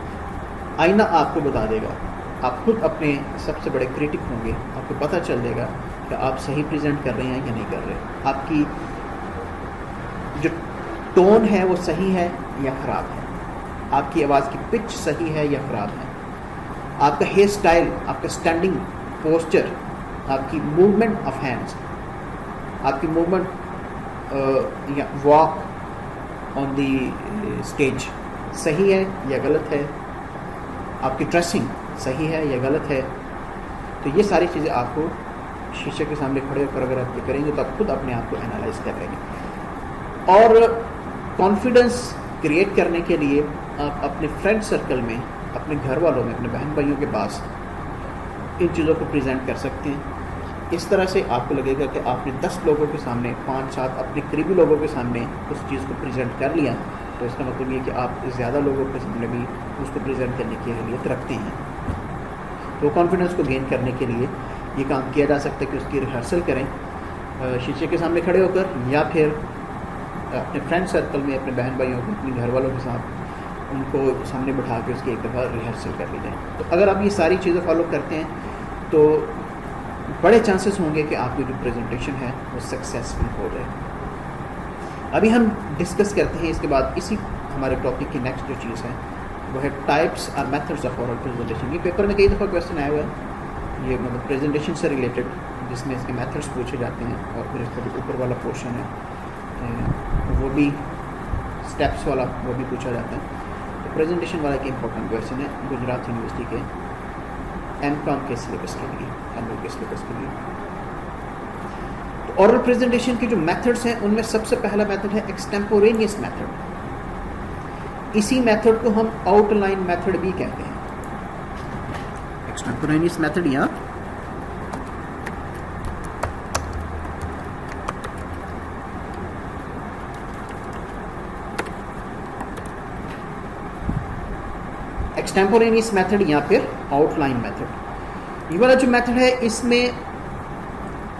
آئینہ آپ کو بتا دے گا. آپ خود اپنے سب سے بڑے کریٹک ہوں گے. آپ کو پتہ چل جائے گا کہ آپ صحیح پریزنٹ کر رہے ہیں یا نہیں کر رہے. آپ کی جو ٹون ہے وہ صحیح ہے یا خراب ہے. آپ کی آواز کی پچ صحیح ہے یا خراب ہے. آپ کا ہیئر سٹائل، آپ کا اسٹینڈنگ پوسچر، آپ کی موومنٹ آف ہینڈس، آپ کی موومنٹ یا واک آن دی اسٹیج صحیح ہے یا غلط ہے. آپ کی ڈریسنگ صحیح ہے یا غلط ہے. تو یہ ساری چیزیں آپ کو شیشے کے سامنے کھڑے ہو کر اگر آپ کریں گے تو آپ خود اپنے آپ کو انالائز کر رہے ہیں. اور کانفیڈنس کریٹ کرنے کے لیے آپ اپنے فرینڈ سرکل میں، اپنے گھر والوں میں، اپنے بہن بھائیوں کے پاس ان چیزوں کو پریزنٹ کر سکتے ہیں. اس طرح سے آپ کو لگے گا کہ آپ نے 10 لوگوں کے سامنے، 5-7 اپنے قریبی لوگوں کے سامنے اس چیز کو پریزنٹ کر لیا. تو اس کا مطلب یہ کہ آپ زیادہ لوگوں کے سامنے بھی اس کو پریزنٹ کرنے کی اہلیت رکھتے ہیں. تو کانفیڈنس کو گین کرنے کے لیے یہ کام کیا جا سکتا ہے کہ اس کی ریہرسل کریں شیشے کے سامنے کھڑے ہو کر، یا پھر اپنے فرینڈ سرکل میں اپنے بہن بھائیوں کو، اپنے گھر والوں کے ساتھ ان کو سامنے بٹھا کے اس کی ایک دفعہ ریہرسل کر لی جائے. تو اگر آپ یہ ساری چیزیں فالو کرتے ہیں تو بڑے چانسز ہوں گے کہ آپ کی جو پریزنٹیشن ہے وہ سکسیزفل ہو جائے. ابھی ہم ڈسکس کرتے ہیں اس کے بعد اسی ہمارے ٹاپک کی نیکسٹ جو چیز ہے وہ ہے ٹائپس اور میتھڈس آف اورل پریزنٹیشن. یہ پیپر میں کئی دفعہ کویشچن آیا ہوا ہے، یہ مطلب پریزنٹیشن سے ریلیٹڈ، جس میں اس کے میتھڈس پوچھے جاتے ہیں. اور پھر اس کا جو اوپر والا پورشن ہے وہ بھی اسٹیپس والا وہ بھی پوچھا جاتا ہے. تو پریزنٹیشن والا ایک امپورٹنٹ کویشچن ہے گجرات یونیورسٹی کے ایم کام کے سلیبس کے لیے، ایم اے کے سلیبس کے لیے. تو اورل پریزنٹیشن کے جو میتھڈس ہیں ان میں سب سے پہلا میتھڈ ہے ایکسٹیمپورینیس میتھڈ. اسی میتھڈ کو ہم آؤٹ لائن میتھڈ بھی کہتے ہیں. ایکسٹیمپورینیس میتھڈ یا ایکسٹیمپورینیس میتھڈ یا پھر آؤٹ لائن میتھڈ. یہ والا جو میتھڈ ہے اس میں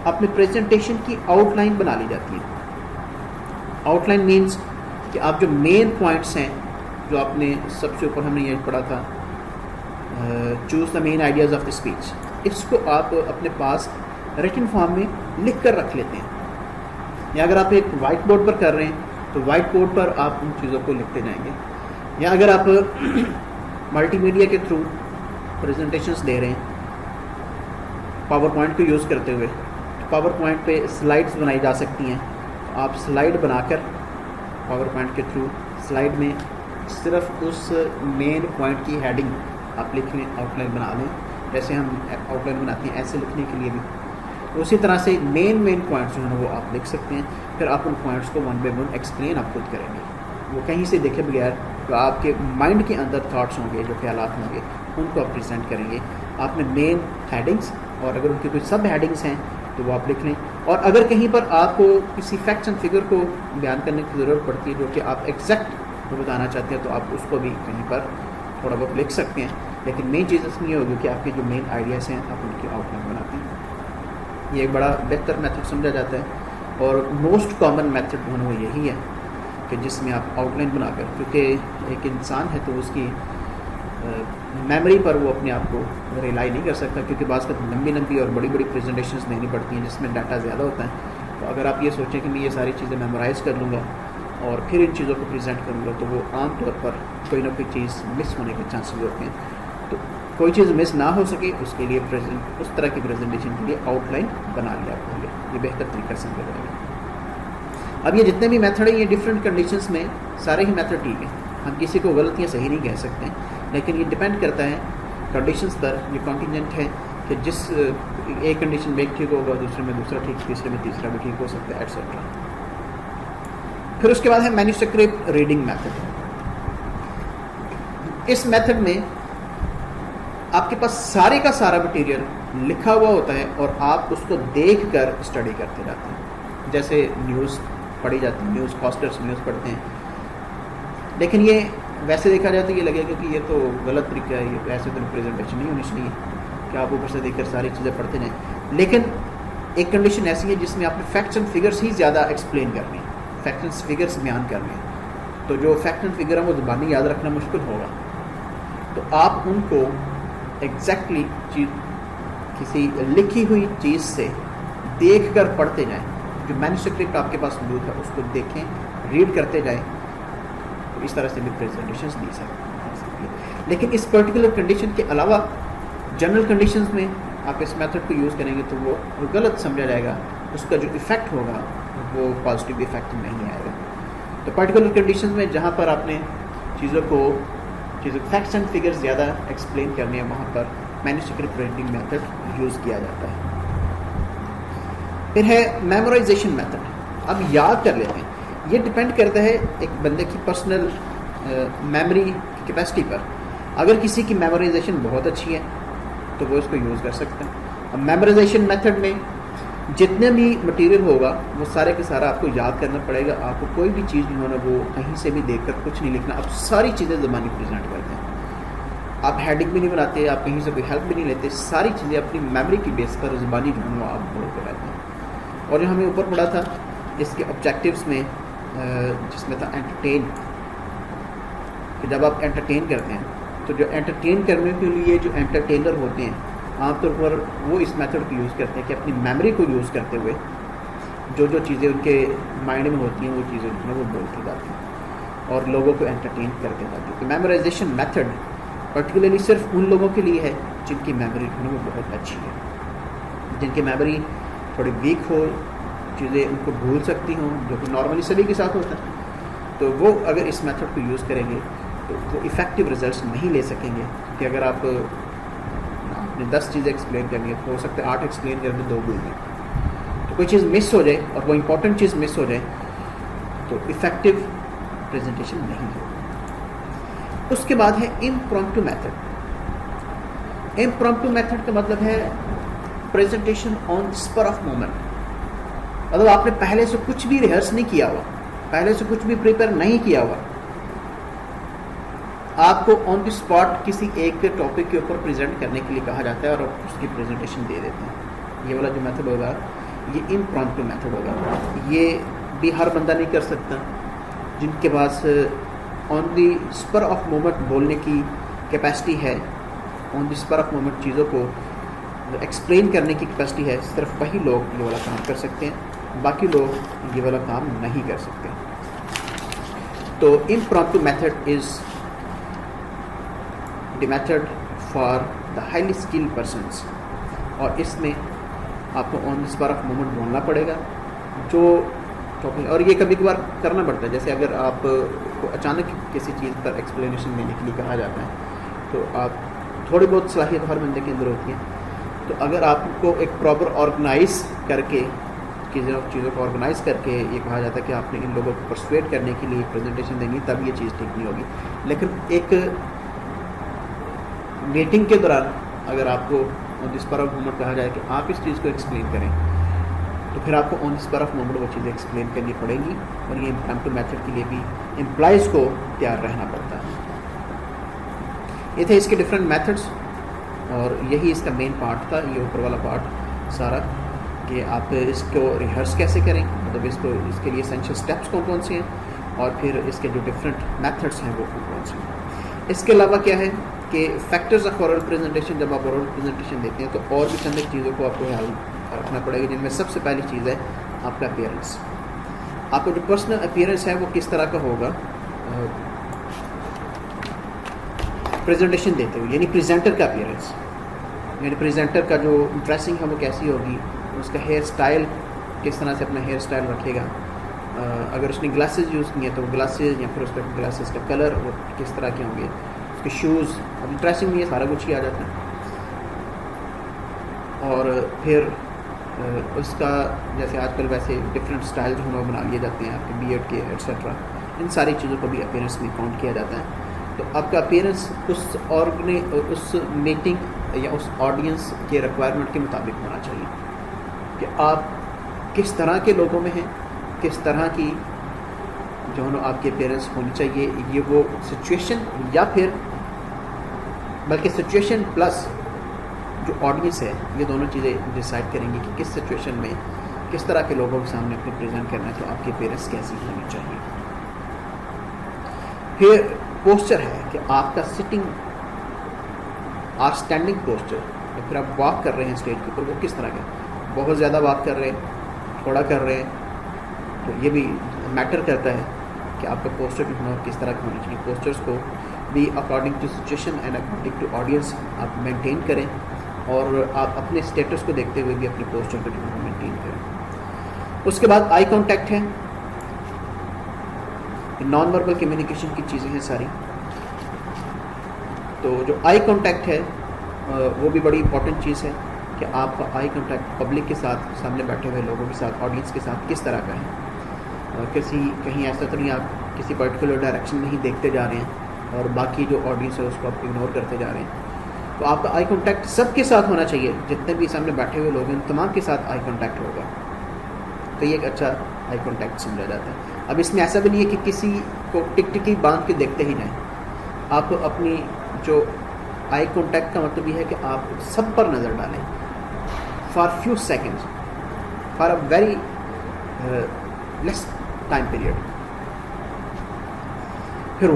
اپنے پریزنٹیشن کی آؤٹ لائن بنا لی جاتی ہے. آؤٹ لائن مینس کہ آپ جو مین پوائنٹس ہیں، جو آپ نے سب سے اوپر ہم نے یہ پڑھا تھا choose the main ideas of the speech, اس کو آپ اپنے پاس ریٹن فارم میں لکھ کر رکھ لیتے ہیں. یا اگر آپ ایک وائٹ بورڈ پر کر رہے ہیں تو وائٹ بورڈ پر آپ ان چیزوں کو لکھتے جائیں گے. یا اگر آپ ملٹی میڈیا کے تھرو پریزنٹیشنز دے رہے ہیں پاور پوائنٹ کو یوز کرتے ہوئے، پاور پوائنٹ پہ سلائڈز بنائی جا سکتی ہیں. آپ سلائڈ بنا کر پاور پوائنٹ کے تھرو سلائڈ میں صرف اس مین پوائنٹ کی ہیڈنگ آپ لکھ لیں، آؤٹ لائن بنا لیں. جیسے ہم آؤٹ لائن بناتے ہیں ایسے لکھنے کے لیے بھی اسی طرح سے مین پوائنٹس جو ہیں وہ آپ لکھ سکتے ہیں. پھر آپ ان پوائنٹس کو ون بائی ون ایکسپلین آپ خود کریں گے. وہ کہیں سے دیکھے بغیر جو آپ کے مائنڈ کے اندر تھاٹس ہوں گے، جو خیالات ہوں گے، ان کو آپ پریزنٹ کریں گے. آپ نے مین ہیڈنگس اور اگر ان کی کوئی سب ہیڈنگس ہیں تو وہ آپ لکھ لیں. اور اگر کہیں پر آپ کو کسی فیکٹس اینڈ فگر کو بیان کرنے کی ضرورت پڑتی ہے جو کہ آپ ایگزیکٹ بتانا چاہتے ہیں تو آپ اس کو بھی کہیں پر تھوڑا بہت لکھ سکتے ہیں. لیکن مین چیز اس میں یہ ہوگی کہ آپ کے جو مین آئیڈیاز ہیں آپ ان کی آؤٹ لائن بناتے ہیں. یہ ایک بڑا بہتر میتھڈ سمجھا جاتا ہے اور موسٹ کامن میتھڈ وہ یہی ہے کہ جس میں آپ آؤٹ لائن بنا کر، کیونکہ ایک انسان ہے تو اس کی میموری پر وہ اپنے آپ کو ریلائی نہیں کر سکتا، کیونکہ بعض کا لمبی لمبی اور بڑی بڑی پریزنٹیشنز دینی پڑتی ہیں جس میں ڈاٹا زیادہ ہوتا ہے. تو اگر آپ یہ سوچیں کہ میں یہ ساری چیزیں میمورائز کر لوں گا اور پھر ان چیزوں کو پریزنٹ کروں گا، تو وہ عام طور پر کوئی نہ کوئی چیز مس ہونے کے چانسز ہوتے ہیں. تو کوئی چیز مس نہ ہو سکے اس کے لیے اس طرح کی پریزنٹیشن کے لیے آؤٹ لائن بنا لیا پہلے، یہ بہتر طریقہ سمجھا جائے گا. اب یہ جتنے بھی میتھڈ ہیں یہ ڈفرینٹ کنڈیشنز میں سارے ہی میتھڈ ٹھیک ہیں، ہم کسی کو غلط یا صحیح نہیں کہہ سکتے ہیں، لیکن یہ ڈپینڈ کرتا ہے کنڈیشنز پر. یہ کانٹینجنٹ ہے کہ جس ایک کنڈیشن میں ایک ٹھیک ہوگا، دوسرے میں دوسرا ٹھیک، تیسرے میں تیسرا بھی ٹھیک ہو سکتا ہے ایٹسیٹرا. پھر اس کے بعد ہے مینوسکرپٹ ریڈنگ میتھڈ. اس میتھڈ میں آپ کے پاس سارے کا سارا مٹیریل لکھا ہوا ہوتا ہے اور آپ اس کو دیکھ کر اسٹڈی کرتے جاتے ہیں. جیسے نیوز پڑھی جاتی ہے، نیوز کاسٹرس نیوز پڑھتے ہیں، لیکن یہ ویسے دیکھا جائے تو یہ لگے گا کہ یہ تو غلط طریقہ ہے، یہ ایسے تو پریزنٹیشن نہیں ہونی چاہیے کہ آپ اوپر سے دیکھ کر ساری چیزیں پڑھتے جائیں. لیکن ایک کنڈیشن ایسی ہے جس میں آپ نے فیکٹس اینڈ فگرس ہی زیادہ ایکسپلین کرنے ہیں، فیکٹس اینڈ فگرس بیان کرنے ہیں. تو جو فیکٹ اینڈ فگر ہیں وہ زبانی یاد رکھنا مشکل ہوگا، تو آپ ان کو ایگزیکٹلی کسی لکھی ہوئی چیز سے دیکھ کر پڑھتے جائیں. جو مینوسکرپٹ آپ کے پاس موجود ہے اس کو دیکھیں، ریڈ کرتے جائیں. تو اس طرح سے بھی پریزنٹیشنز دی سکتی ہے. لیکن اس پرٹیکولر کنڈیشن کے علاوہ جنرل کنڈیشنز میں آپ اس میتھڈ کو یوز کریں گے تو وہ غلط سمجھا جائے گا، اس کا جو ایفیکٹ ہوگا وہ پازیٹیو ایفیکٹ نہیں آئے گا. تو پرٹیکولر کنڈیشنز میں جہاں پر آپ نے چیزوں فیکٹس اینڈ فگرز زیادہ ایکسپلین کرنے ہیں وہاں پر مینوسکرپٹ ریڈنگ میتھڈ یوز کیا جاتا ہے. پھر ہے میمورائزیشن میتھڈ. اب یاد کر لیتے ہیں، یہ ڈپینڈ کرتا ہے ایک بندے کی پرسنل میموری کیپیسٹی پر. اگر کسی کی میمورائزیشن بہت اچھی ہے تو وہ اس کو یوز کر سکتے ہیں. اب میمورائزیشن میتھڈ میں جتنے بھی مٹیریل ہوگا وہ سارے کے سارا آپ کو یاد کرنا پڑے گا. آپ کو کوئی بھی چیز نہیں ہونا، وہ کہیں سے بھی دیکھ کر کچھ نہیں لکھنا، آپ ساری چیزیں زبانی پریزنٹ کرتے ہیں. آپ ہیڈنگ بھی نہیں بناتے، آپ کہیں سے کوئی ہیلپ بھی نہیں لیتے، ساری چیزیں اپنی میموری کی بیس پر زبانی جو ہے وہ آپ بولتے رہتے ہیں. اور جو ہمیں اوپر پڑھا تھا اس کے آبجیکٹیوز میں جس میں تھا انٹرٹین، کہ جب آپ انٹرٹین کرتے ہیں تو جو انٹرٹین کرنے کے لیے جو انٹرٹینر ہوتے ہیں عام طور پر وہ اس میتھڈ کو یوز کرتے ہیں کہ اپنی میموری کو یوز کرتے ہوئے جو چیزیں ان کے مائنڈ میں ہوتی ہیں وہ چیزیں جو ہیں وہ بولتے جاتے ہیں اور لوگوں کو انٹرٹین کرتے جاتے ہیں. تو میمورائزیشن میتھڈ پرٹیکولرلی صرف ان لوگوں کے لیے ہے جن کی میموری جو ہے وہ بہت اچھی ہے، جن کی میموری تھوڑی ویک ہو، چیزیں ان کو بھول سکتی ہوں، جو کہ نارملی سبھی کے ساتھ ہوتا ہے. تو وہ اگر اس میتھڈ کو یوز کریں گے تو وہ افیکٹو ریزلٹس نہیں لے سکیں گے. کہ اگر آپ نے 10 چیزیں ایکسپلین کرنی ہے تو ہو سکتا ہے 8 ایکسپلین کر کے 2 بھول گئے. تو کوئی چیز مس ہو جائے اور وہ امپورٹنٹ چیز مس ہو جائے تو افیکٹو پریزنٹیشن نہیں ہوگی. اس کے بعد ہے امپرومپٹو میتھڈ. امپرومپٹو میتھڈ کا مطلب ہے پریزنٹیشن آن اسپر آف مومنٹ. مطلب آپ نے پہلے سے کچھ بھی ریہرس نہیں کیا ہوا، پہلے سے کچھ بھی پریپیئر نہیں کیا ہوا، آپ کو آن دی اسپاٹ کسی ایک ٹاپک کے اوپر پریزنٹ کرنے کے لیے کہا جاتا ہے اور آپ اس کی پریزنٹیشن دے دیتے ہیں. یہ والا جو میتھڈ ہوگا یہ امپرومپٹو میتھڈ ہوگا. یہ بھی ہر بندہ نہیں کر سکتا. جن کے پاس آن دی اسپر آف مومنٹ بولنے کی کیپیسٹی ہے، آن دی اسپر آف مومنٹ چیزوں کو ایکسپلین کرنے کی کیپیسٹی ہے، صرف وہی لوگ یہ والا کام کر سکتے ہیں، باقی لوگ یہ والا کام نہیں کر سکتے. تو impromptu method is the method for the highly skilled persons. اور اس میں آپ کو آن دی اسپر آف مومنٹ بولنا پڑے گا جو ٹاپک، اور یہ کبھی کبھار کرنا پڑتا ہے. جیسے اگر آپ کو اچانک کسی چیز پر ایکسپلینیشن دینے کے لیے کہا جاتا ہے تو آپ تھوڑی بہت صلاحیت ہر بندے کے اندر ہوتی ہے. تو اگر آپ کو ایک پراپر آرگنائز کر کے چیزوں کو آرگنائز کر کے یہ کہا جاتا ہے کہ آپ نے ان لوگوں کو پرسویٹ کرنے کے لیے پریزنٹیشن دینی، تب یہ چیز ٹھیک نہیں ہوگی. لیکن ایک میٹنگ کے دوران اگر آپ کو آن دی اسپر آف مومنٹ کہا جائے کہ آپ اس چیز کو ایکسپلین کریں تو پھر آپ کو آن دی اسپر آف مومنٹ وہ چیزیں ایکسپلین کرنی پڑیں گی. اور یہ امپرومپٹو میتھڈ کے لیے بھی امپلائز کو تیار رہنا پڑتا ہے. یہ تھے اس کے ڈفرینٹ میتھڈس اور یہی اس کا مین پارٹ تھا، یہ اوپر والا پارٹ سارا، کہ آپ اس کو ریہرس کیسے کریں، مطلب اس کے لیے اسینشیل اسٹیپس کون سے ہیں اور پھر اس کے جو ڈفرینٹ میتھڈس ہیں وہ کون سے ہیں. اس کے علاوہ کیا ہے کہ فیکٹرز آف اورل پریزنٹیشن، جب آپ اورل پریزنٹیشن دیتے ہیں تو اور بھی چند ایک چیزوں کو آپ کو خیال رکھنا پڑے گا، جن میں سب سے پہلی چیز ہے آپ کا اپیئرنس. آپ کا جو پرسنل اپیئرنس ہے وہ کس طرح کا ہوگا پریزنٹیشن دیتے ہوئے، یعنی پریزنٹر کا اپیئرنس، یعنی پریزنٹر کا جو ڈریسنگ ہے وہ کیسی ہوگی، اس کا ہیئر اسٹائل کس طرح سے اپنا ہیئر اسٹائل رکھے گا، اگر اس نے گلاسز یوز کیے ہیں تو وہ گلاسز یا پھر اس کا گلاسز کا کلر وہ کس طرح کے ہوں گے، اس کے شوز، ابھی ڈریسنگ میں یہ سارا کچھ ہی آ جاتا ہے. اور پھر اس کا جیسے آج کل ویسے ڈفرینٹ اسٹائل جو ہیں وہ بنا لیے جاتے ہیں آپ کے بی ایڈ کے ایٹسیٹرا، ان ساری چیزوں کو بھی اپیئرنس میں کاؤنٹ کیا جاتا ہے. تو آپ کا اپیئرنس اس میٹنگ یا اس آڈینس کے ریکوائرمنٹ کے مطابق ہونا چاہیے کہ آپ کس طرح کے لوگوں میں ہیں، کس طرح کی جو ہے آپ کی اپیئرنس ہونی چاہیے. یہ وہ سچویشن یا پھر بلکہ سچویشن پلس جو آڈینس ہے، یہ دونوں چیزیں ڈیسائیڈ کریں گی کہ کس سچویشن میں کس طرح کے لوگوں کے سامنے اپنے پریزنٹ کرنا ہے، تو آپ کی اپیئرنس کیسی ہونی چاہیے. پھر پوسچر ہے کہ آپ کا سٹنگ اور اسٹینڈنگ پوسچر، یا پھر آپ واک کر رہے ہیں اسٹیج کے اوپر، وہ کس طرح کا، بہت زیادہ واک کر رہے ہیں، تھوڑا کر رہے ہیں، تو یہ بھی میٹر کرتا ہے کہ آپ کا پوسچر جو ہونا کس طرح کا ہونا چاہیے. پوسچرس کو بھی according to situation and according to audience آپ مینٹین کریں، اور آپ اپنے اسٹیٹس کو دیکھتے ہوئے بھی اپنے پوسچر کو جو ہے مینٹین کریں. اس کے بعد آئی کانٹیکٹ ہے، نان وربل کمیونیکیشن کی چیزیں ہیں ساری. تو جو آئی کانٹیکٹ ہے وہ بھی بڑی امپورٹنٹ چیز ہے کہ آپ کا آئی کانٹیکٹ پبلک کے ساتھ، سامنے بیٹھے ہوئے لوگوں کے ساتھ، آڈینس کے ساتھ کس طرح کا ہے. کہیں ایسا تو نہیں آپ کسی پرٹیکولر ڈائریکشن میں ہی دیکھتے جا رہے ہیں اور باقی جو آڈینس ہے اس کو آپ اگنور کرتے جا رہے ہیں. تو آپ کا آئی کانٹیکٹ سب کے ساتھ ہونا چاہیے، جتنے بھی سامنے بیٹھے ہوئے لوگ ہیں تمام کے ساتھ آئی کانٹیکٹ ہوگا، تو یہ ایک اچھا آئی کانٹیکٹ سمجھا جاتا ہے. اب اس میں ایسا بھی نہیں ہے کہ کسی کو ٹک ٹکی باندھ کے دیکھتے ہی نہیں. آپ اپنی جو آئی کانٹیکٹ کا مطلب یہ ہے کہ آپ سب پر نظر ڈالیں for few seconds, for a very less time period. پھر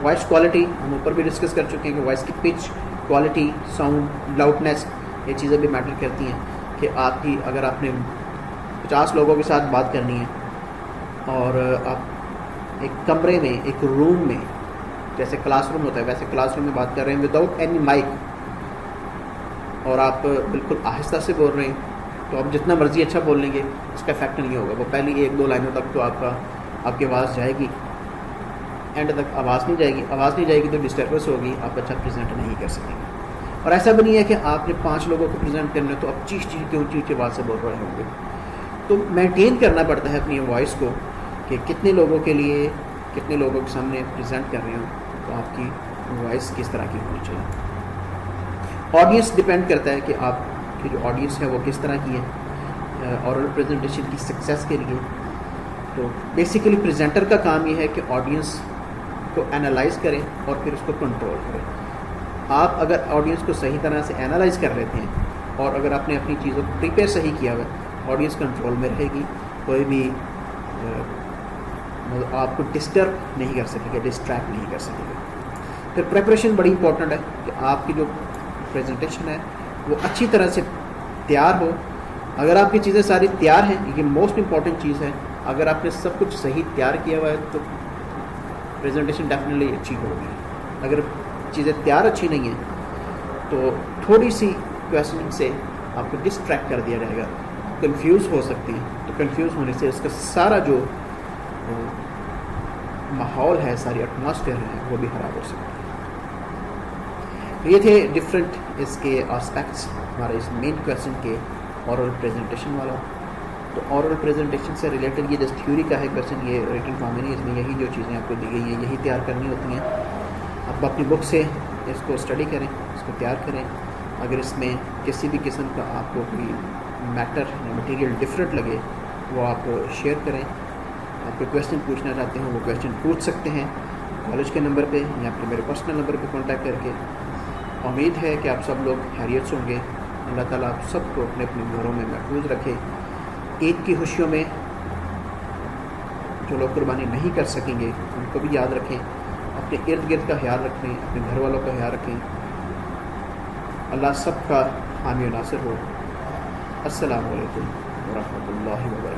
وائس کوالٹی ہم اوپر بھی ڈسکس کر چکے ہیں کہ وائس کی پچ، کوالٹی، ساؤنڈ، لاؤڈنیس، یہ چیزیں بھی میٹر کرتی ہیں کہ آپ کی اگر آپ نے 50 لوگوں کے ساتھ بات کرنی ہے اور آپ ایک کمرے میں، ایک روم میں، جیسے کلاس روم ہوتا ہے ویسے کلاس روم میں بات کر رہے ہیں وداؤٹ اینی مائک، اور آپ بالکل آہستہ سے بول رہے ہیں، تو آپ جتنا مرضی اچھا بول لیں گے اس کا افیکٹ نہیں ہوگا. وہ پہلی 1-2 لائنوں تک تو آپ کی آواز جائے گی، اینڈ تک آواز نہیں جائے گی تو ڈسٹربنس ہوگی، آپ اچھا پریزنٹ نہیں کر سکیں گے. اور ایسا بھی نہیں ہے کہ آپ نے 5 لوگوں کو پریزنٹ کرنا ہے تو آپ چیخ کے اونچی آواز سے بول رہے ہوں گے. تو مینٹین کرنا پڑتا ہے اپنی وائس کو کہ کتنے لوگوں کے لیے، کتنے لوگوں کے سامنے پریزنٹ کر رہے ہوں، تو آپ کی وائس کس طرح کی ہونی چاہیے. آڈینس ڈپینڈ کرتا ہے کہ آپ کی جو آڈینس ہے وہ کس طرح کی ہے اورل پریزنٹیشن کی سکسیس کے لیے. تو بیسیکلی پریزنٹر کا کام یہ ہے کہ آڈینس کو انالائز کریں اور پھر اس کو کنٹرول کریں. آپ اگر آڈینس کو صحیح طرح سے انالائز کر لیتے ہیں اور اگر آپ نے اپنی چیزوں کو پریپیئر صحیح کیا ہوا ہے، آڈینس کنٹرول میں رہے گی، کوئی بھی آپ کو ڈسٹرب نہیں کر سکے گا، ڈسٹریکٹ نہیں کر سکے گا. پھر پریپریشن بڑی امپورٹنٹ ہے کہ آپ کی جو پریزنٹیشن ہے وہ اچھی طرح سے تیار ہو. اگر آپ کی چیزیں ساری تیار ہیں، یہ موسٹ امپورٹنٹ چیز ہے، اگر آپ نے سب کچھ صحیح تیار کیا ہوا ہے تو پریزنٹیشن ڈیفینیٹلی اچھی ہوگی. اگر چیزیں تیار اچھی نہیں ہیں تو تھوڑی سی کویسچننگ سے آپ کو ڈسٹریکٹ کر دیا جائے گا، کنفیوز ہو سکتی ہیں. تو کنفیوز ہونے سے اس کا سارا جو ماحول ہے، ساری ایٹماسفیئر ہے، وہ بھی خراب ہو سکتی ہے. یہ تھے ڈفرینٹ اس کے آسپیکٹس ہمارے اس مین کویسچن کے اورل پریزنٹیشن والا. تو اورل پریزنٹیشن سے ریلیٹڈ یہ جسٹ تھیوری کا ہے کویسچن، یہ ریٹن فارم میں نہیں، اس میں یہی جو چیزیں آپ کو دی گئی ہیں یہی تیار کرنی ہوتی ہیں. آپ اپنی بک سے اس کو اسٹڈی کریں، اس کو تیار کریں. اگر اس میں کسی بھی قسم کا آپ کو کوئی میٹر یا مٹیریل ڈفرینٹ لگے وہ آپ شیئر کریں. آپ کوئی کویسچن پوچھنا چاہتے ہیں وہ کویسچن پوچھ سکتے ہیں کالج کے نمبر پہ یا پھر میرے پرسنل نمبر پہ کانٹیکٹ کر کے. امید ہے کہ آپ سب لوگ خیریت سے ہوں گے. اللہ تعالیٰ آپ سب کو اپنے اپنے گھروں میں محفوظ رکھے. عید کی خوشیوں میں جو لوگ قربانی نہیں کر سکیں گے ان کو بھی یاد رکھیں. اپنے ارد گرد کا خیال رکھیں، اپنے گھر والوں کا خیال رکھیں۔ اللہ سب کا حامی و ناصر ہو۔ السلام علیکم ورحمۃ اللہ وبرکاتہ۔